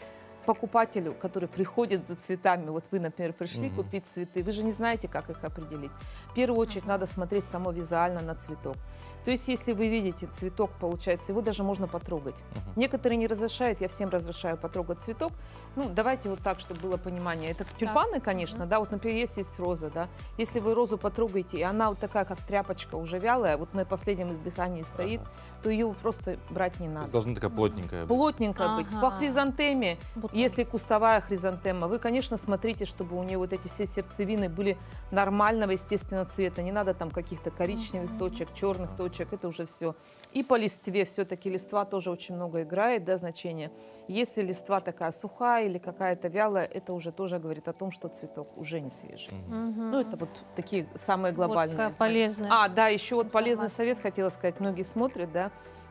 покупателю, который приходит за цветами, вот вы, например, пришли купить цветы, вы же не знаете, как их определить. В первую очередь надо смотреть само визуально на цветок. То есть, если вы видите цветок, получается, его даже можно потрогать. Некоторые не разрешают, я всем разрешаю потрогать цветок. Ну, давайте вот так, чтобы было понимание. Это тюльпаны, конечно, да, вот, например, есть роза, да. Если вы розу потрогаете, и она вот такая, как тряпочка, уже вялая, вот на последнем издыхании стоит, то ее просто брать не надо. Должна такая плотненькая быть. Плотненькая быть. По хризантеме, если кустовая хризантема, вы, конечно, смотрите, чтобы у нее вот эти все сердцевины были нормального, естественного цвета. Не надо там каких-то коричневых точек, черных точек. Это уже все. И по листве все-таки листва тоже очень много играет, да, значение. Если листва такая сухая или какая-то вялая, это уже тоже говорит о том, что цветок уже не свежий. Ну, это вот такие самые глобальные. Вот полезные. Да, еще вот полезный совет хотела сказать. Многие смотрят, да.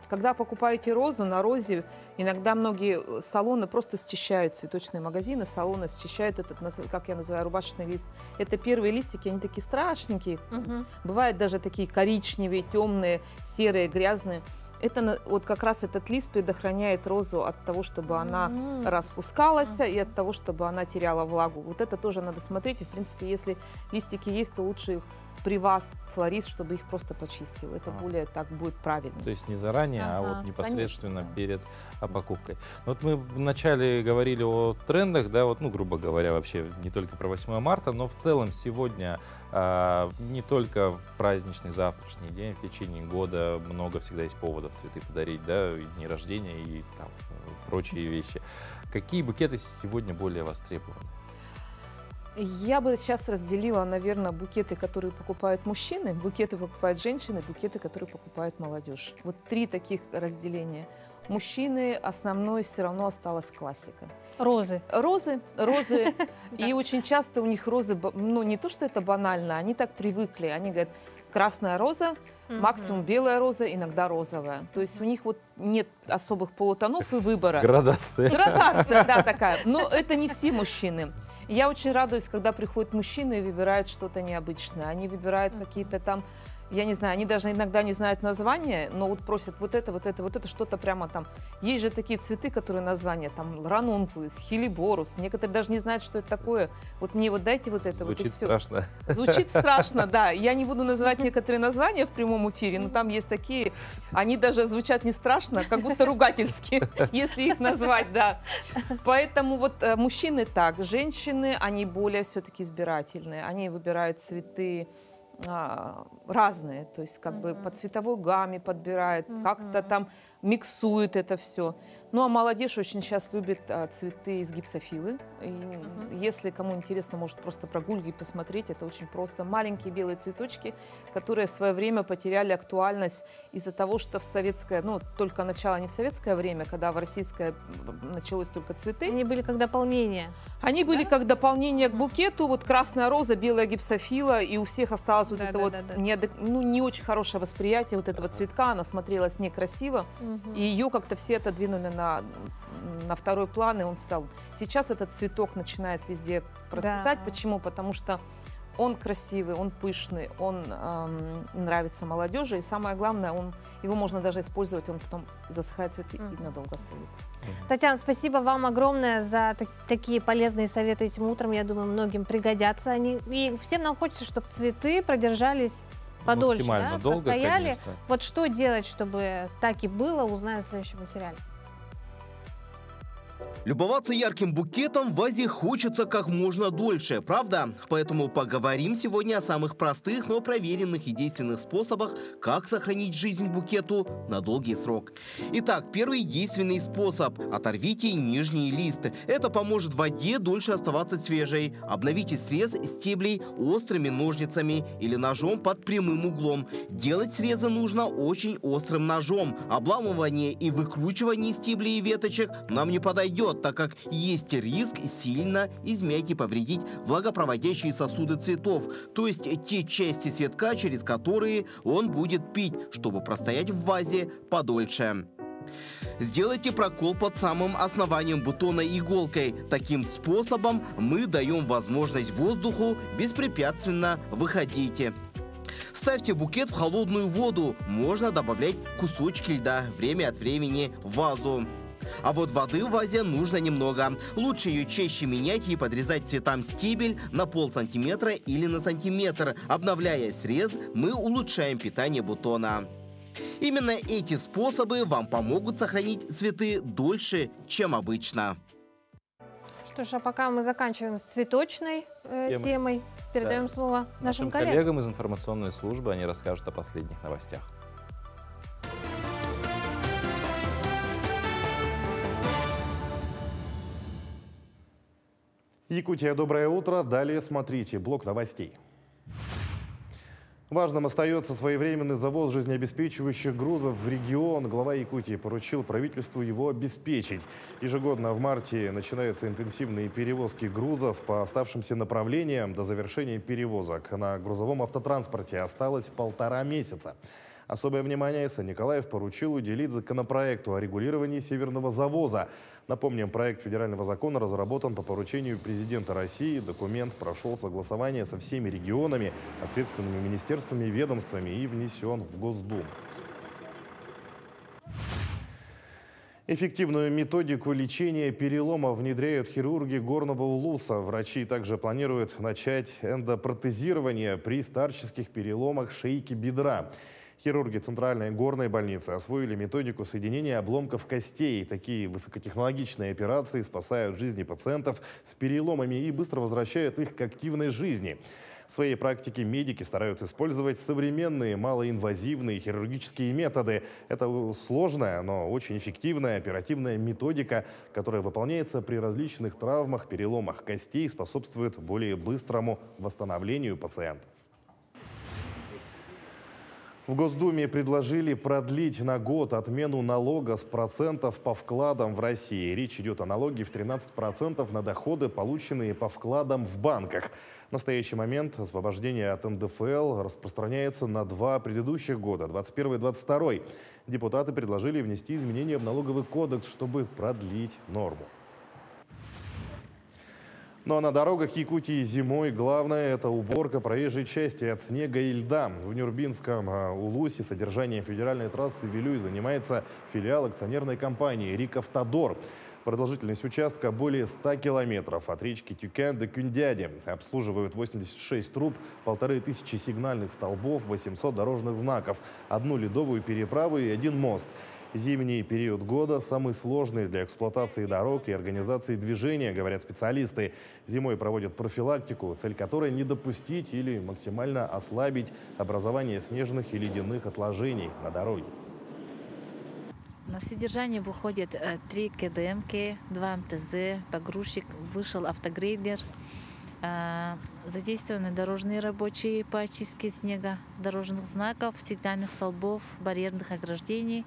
Когда покупаете розу, на розе иногда многие салоны просто счищают, цветочные магазины, салоны счищают этот, как я называю, рубашечный лист. Это первые листики, они такие страшненькие. Бывают даже такие коричневые, темные, серые, грязные. Это вот как раз этот лист предохраняет розу от того, чтобы она распускалась и от того, чтобы она теряла влагу. Вот это тоже надо смотреть. И, в принципе, если листики есть, то лучше их при вас, флорист, чтобы их просто почистил. Это более так будет правильно. То есть не заранее, а вот непосредственно перед покупкой. Вот мы вначале говорили о трендах, да, вот, ну, грубо говоря, вообще не только про 8 марта, но в целом сегодня не только в праздничный завтрашний день, в течение года много всегда есть поводов цветы подарить, да, и дни рождения и там прочие вещи. Какие букеты сегодня более востребованы? Я бы сейчас разделила, наверное, букеты, которые покупают мужчины, букеты покупают женщины, букеты, которые покупает молодежь. Вот три таких разделения. Мужчины, основной все равно осталась классика. Розы. Розы. И очень часто у них розы, ну не то, что это банально, они так привыкли. Они говорят, красная роза, максимум белая роза, иногда розовая. То есть у них вот нет особых полутонов и выбора. Градация. Градация, да, такая. Но это не все мужчины. Я очень радуюсь, когда приходят мужчины и выбирают что-то необычное. Они выбирают какие-то там, я не знаю, они даже иногда не знают названия, но вот просят вот это, что-то прямо там. Есть же такие цветы, которые названия, там, ранункулус, хилиборус. Некоторые даже не знают, что это такое. Вот мне вот дайте вот это. Звучит вот страшно. Звучит страшно, да. Я не буду называть некоторые названия в прямом эфире, но там есть такие, они даже звучат не страшно, как будто ругательски, если их назвать, да. Поэтому вот мужчины так, женщины, они более все-таки избирательные. Они выбирают цветы разные, то есть как бы по цветовой гамме подбирают, как-то там миксуют это все. Ну а молодежь очень сейчас любит цветы из гипсофилы. И если кому интересно, может просто прогулки посмотреть. Это очень просто. Маленькие белые цветочки, которые в свое время потеряли актуальность из-за того, что в советское, ну только начало не в советское время, когда в российское началось только цветы. Они были как дополнение. Они были как дополнение к букету. Вот красная роза, белая гипсофила, и у всех осталось вот это вот не очень хорошее восприятие вот этого цветка. Она смотрелась некрасиво. И ее как-то все отодвинули на второй план, и он стал... Сейчас этот цветок начинает везде процветать. Да. Почему? Потому что он красивый, он пышный, он нравится молодежи, и самое главное, его можно даже использовать, он потом засыхает цветы и надолго остается. Татьяна, спасибо вам огромное за такие полезные советы этим утром. Я думаю, многим пригодятся они. И всем нам хочется, чтобы цветы продержались подольше, максимально да, долго, постояли. конечно. Вот что делать, чтобы так и было, узнаем в следующем материале. Любоваться ярким букетом в вазе хочется как можно дольше, правда? Поэтому поговорим сегодня о самых простых, но проверенных и действенных способах, как сохранить жизнь букету на долгий срок. Итак, первый действенный способ – оторвите нижний лист. Это поможет воде дольше оставаться свежей. Обновите срез стеблей острыми ножницами или ножом под прямым углом. Делать срезы нужно очень острым ножом. Обламывание и выкручивание стеблей и веточек нам не подойдет, так как есть риск сильно измять и повредить влагопроводящие сосуды цветов, то есть те части цветка, через которые он будет пить, чтобы простоять в вазе подольше. Сделайте прокол под самым основанием бутона иголкой. Таким способом мы даем возможность воздуху беспрепятственно выходить. Ставьте букет в холодную воду. Можно добавлять кусочки льда время от времени в вазу. А вот воды в вазе нужно немного. Лучше ее чаще менять и подрезать цветам стебель на полсантиметра или на сантиметр. Обновляя срез, мы улучшаем питание бутона. Именно эти способы вам помогут сохранить цветы дольше, чем обычно. Что ж, а пока мы заканчиваем с цветочной темой, передаем слово нашим коллегам из информационной службы. Они расскажут о последних новостях. Якутия, доброе утро. Далее смотрите блок новостей. Важным остается своевременный завоз жизнеобеспечивающих грузов в регион. Глава Якутии поручил правительству его обеспечить. Ежегодно в марте начинаются интенсивные перевозки грузов по оставшимся направлениям. До завершения перевозок на грузовом автотранспорте осталось 1,5 месяца. Особое внимание Сан-Николаев поручил уделить законопроекту о регулировании северного завоза. Напомним, проект федерального закона разработан по поручению президента России. Документ прошел согласование со всеми регионами, ответственными министерствами и ведомствами и внесен в Госдуму. Эффективную методику лечения перелома внедряют хирурги Горного Улуса. Врачи также планируют начать эндопротезирование при старческих переломах шейки бедра. Хирурги Центральной горной больницы освоили методику соединения обломков костей. Такие высокотехнологичные операции спасают жизни пациентов с переломами и быстро возвращают их к активной жизни. В своей практике медики стараются использовать современные малоинвазивные хирургические методы. Это сложная, но очень эффективная оперативная методика, которая выполняется при различных травмах, переломах костей, способствует более быстрому восстановлению пациентов. В Госдуме предложили продлить на год отмену налога с процентов по вкладам в России. Речь идет о налоге в 13% на доходы, полученные по вкладам в банках. В настоящий момент освобождение от НДФЛ распространяется на 2 предыдущих года, 2021 и 2022. Депутаты предложили внести изменения в налоговый кодекс, чтобы продлить норму. Ну а на дорогах Якутии зимой главное – это уборка проезжей части от снега и льда. В Нюрбинском Улусе содержанием федеральной трассы Вилюй занимается филиал акционерной компании «Рикавтодор». Продолжительность участка более 100 километров от речки Тюкян до Кюндяди. Обслуживают 86 труб, 1500 сигнальных столбов, 800 дорожных знаков, 1 ледовую переправу и 1 мост. Зимний период года самый сложный для эксплуатации дорог и организации движения, говорят специалисты. Зимой проводят профилактику, цель которой не допустить или максимально ослабить образование снежных и ледяных отложений на дороге. На содержание выходит 3 КДМки, 2 МТЗ, погрузчик, вышел автогрейдер. Задействованы дорожные рабочие по очистке снега, дорожных знаков, сигнальных столбов, барьерных ограждений.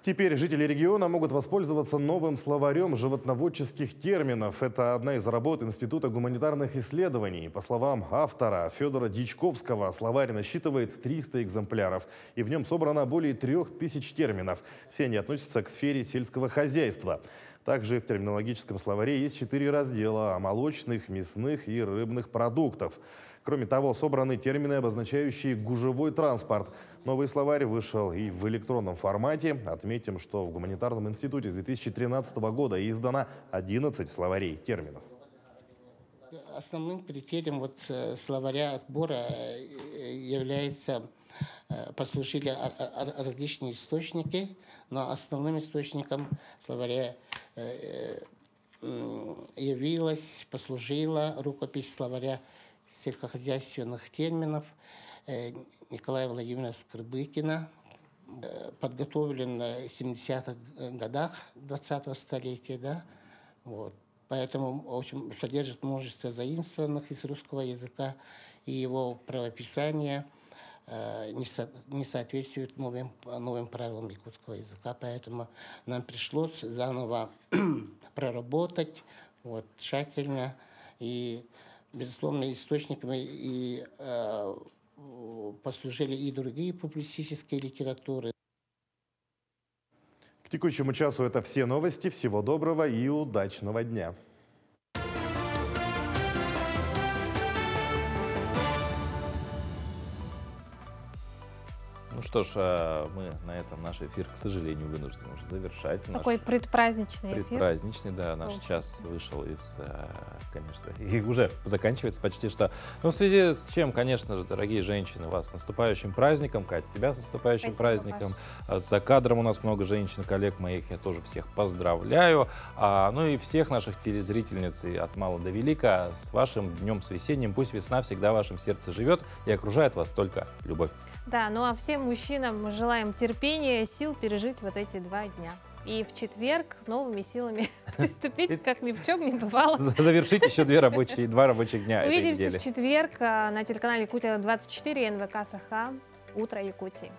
Теперь жители региона могут воспользоваться новым словарем животноводческих терминов. Это одна из работ Института гуманитарных исследований. По словам автора Федора Дьячковского, словарь насчитывает 300 экземпляров. И в нем собрано более 3000 терминов. Все они относятся к сфере сельского хозяйства. Также в терминологическом словаре есть 4 раздела о молочных, мясных и рыбных продуктах. Кроме того, собраны термины, обозначающие гужевой транспорт. Новый словарь вышел и в электронном формате. Отметим, что в Гуманитарном институте с 2013 года издано 11 словарей терминов. Основным критерием словаря отбора является послужили различные источники, но основным источником словаря послужила рукопись словаря сельскохозяйственных терминов Николая Владимировича Скрыбыкина, подготовлен в 70-х годах 20-го столетия, да, вот. Поэтому содержит множество заимствованных из русского языка, и его правописание не соответствует новым правилам якутского языка, поэтому нам пришлось заново проработать тщательно, и, безусловно, источниками послужили и другие публицистические литературы. К текущему часу это все новости. Всего доброго и удачного дня. Ну что ж, мы на этом наш эфир, к сожалению, вынуждены уже завершать. Такой предпраздничный эфир. Предпраздничный, да. Наш час вышел из, конечно, и уже заканчивается почти что. Но в связи с чем, конечно же, дорогие женщины, вас с наступающим праздником. Кать, тебя с наступающим праздником. За кадром у нас много женщин, коллег моих, я тоже всех поздравляю. Ну и всех наших телезрительниц от мала до велика с вашим днем, с весенним. Пусть весна всегда в вашем сердце живет и окружает вас только любовь. Да, ну а всем мужчинам мы желаем терпения, сил пережить вот эти 2 дня. И в четверг с новыми силами приступить, как ни в чем не бывало. Завершить еще 2 рабочих дня этой недели. Увидимся в четверг на телеканале Якутия 24 НВК Саха. Утро Якутии.